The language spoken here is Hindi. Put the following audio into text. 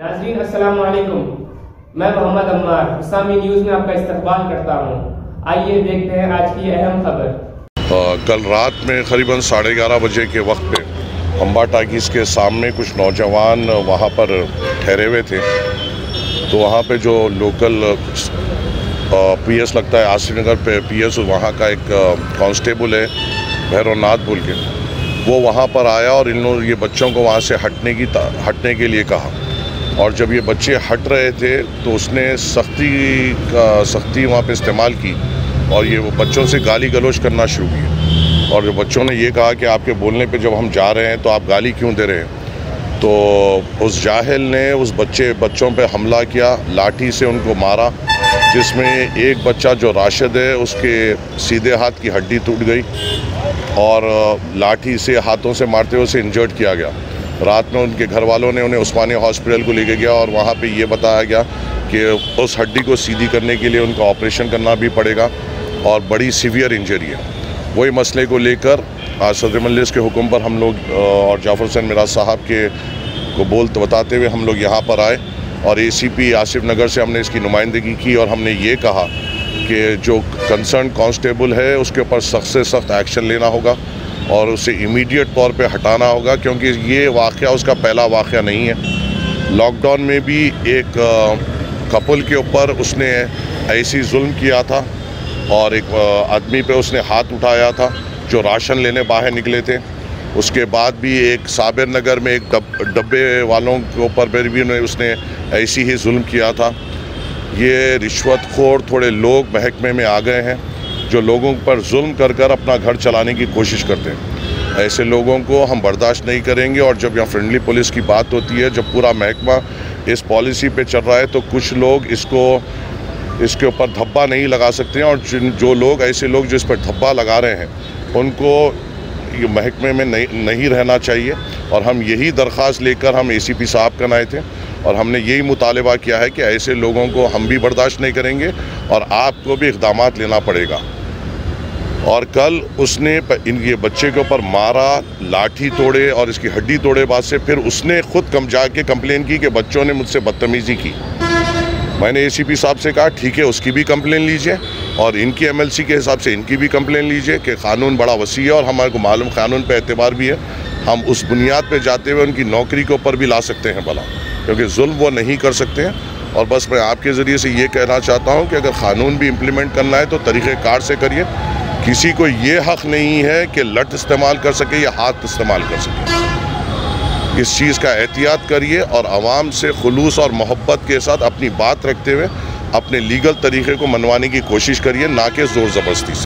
नाज़रीन अस्सलाम वालेकुम, मैं मोहम्मद अम्मार इस्लामी न्यूज़ में आपका इस्तकबाल करता हूँ। आइए देखते हैं आज की अहम खबर। कल रात में करीबन 11:30 बजे के वक्त पे अंबा टाकीज़ के सामने कुछ नौजवान वहाँ पर ठहरे हुए थे। तो वहाँ पे जो लोकल पीएस लगता है आसिफ नगर पे पीएस, वहाँ का एक कांस्टेबल है भैरवनाथ बोल के, वो वहाँ पर आया और इन लोगों ये बच्चों को वहाँ से हटने के लिए कहा। और जब ये बच्चे हट रहे थे तो उसने सख्ती वहाँ पे इस्तेमाल की और ये वो बच्चोों से गाली गलौज करना शुरू की। और जो बच्चों ने ये कहा कि आपके बोलने पे जब हम जा रहे हैं तो आप गाली क्यों दे रहे हैं। तो उस जाहिल ने उस बच्चों पे हमला किया, लाठी से उनको मारा, जिसमें एक बच्चा जो राशिद है उसके सीधे हाथ की हड्डी टूट गई और लाठी से हाथों से मारते हुए उसे इंजर्ड किया गया। रात में उनके घर वालों ने उन्हें उस्मानिया हॉस्पिटल को लेके गया और वहाँ पे ये बताया गया कि उस हड्डी को सीधी करने के लिए उनका ऑपरेशन करना भी पड़ेगा और बड़ी सीवियर इंजरी है। वही मसले को लेकर आज सदर मजलिस के हुक्म पर हम लोग और जाफर हुसैन मिराज साहब को बताते हुए हम लोग यहाँ पर आए और ACP आसिफ नगर से हमने इसकी नुमाइंदगी की और हमने ये कहा कि जो कंसर्न कांस्टेबल है उसके ऊपर सख्त से सख्त एक्शन लेना होगा और उसे इमीडिएट तौर पे हटाना होगा, क्योंकि ये वाक़या उसका पहला वाक़या नहीं है। लॉकडाउन में भी एक कपल के ऊपर उसने ऐसी जुल्म किया था और एक आदमी पे उसने हाथ उठाया था जो राशन लेने बाहर निकले थे। उसके बाद भी एक साबिर नगर में एक डब्बे वालों के ऊपर भी उसने ऐसी ही जुल्म किया था। ये रिश्वतखोर थोड़े लोग महकमे में आ गए हैं जो लोगों पर जुल्म कर कर अपना घर चलाने की कोशिश करते हैं। ऐसे लोगों को हम बर्दाश्त नहीं करेंगे। और जब यहाँ फ्रेंडली पुलिस की बात होती है, जब पूरा महकमा इस पॉलिसी पे चल रहा है तो कुछ लोग इसके ऊपर धब्बा नहीं लगा सकते हैं। और जो लोग ऐसे लोग जो इस पर धब्बा लगा रहे हैं उनको ये महकमे में नहीं रहना चाहिए। और हम यही दरख्वास्त लेकर हम ACP साहब का आए थे और हमने यही मुतालबा किया है कि ऐसे लोगों को हम भी बर्दाश्त नहीं करेंगे और आपको भी इक़दामात लेना पड़ेगा। और कल उसने ये बच्चे के ऊपर मारा, लाठी तोड़े और इसकी हड्डी तोड़े बाद से फिर उसने खुद जाके कंप्लेन की कि बच्चों ने मुझसे बदतमीज़ी की। मैंने ACP साहब से कहा ठीक है, उसकी भी कंप्लेन लीजिए और इनकी MLC के हिसाब से इनकी भी कंप्लेन लीजिए कि क़ानून बड़ा वसी है और हमारे को मालूम क़ानून पे एतबार भी है। हम उस बुनियाद पे जाते हुए उनकी नौकरी के ऊपर भी ला सकते हैं भला, क्योंकि जुल्म वो नहीं कर सकते हैं। और बस मैं आपके ज़रिए से ये कहना चाहता हूँ कि अगर क़ानून भी इम्प्लीमेंट करना है तो तरीक़ेकार से करिए। किसी को ये हक़ नहीं है कि लठ इस्तेमाल कर सके या हाथ इस्तेमाल कर सके। इस चीज़ का एहतियात करिए और आवाम से खुलूस और मोहब्बत के साथ अपनी बात रखते हुए अपने लीगल तरीक़े को मनवाने की कोशिश करिए, ना कि ज़ोर ज़बरदस्ती से।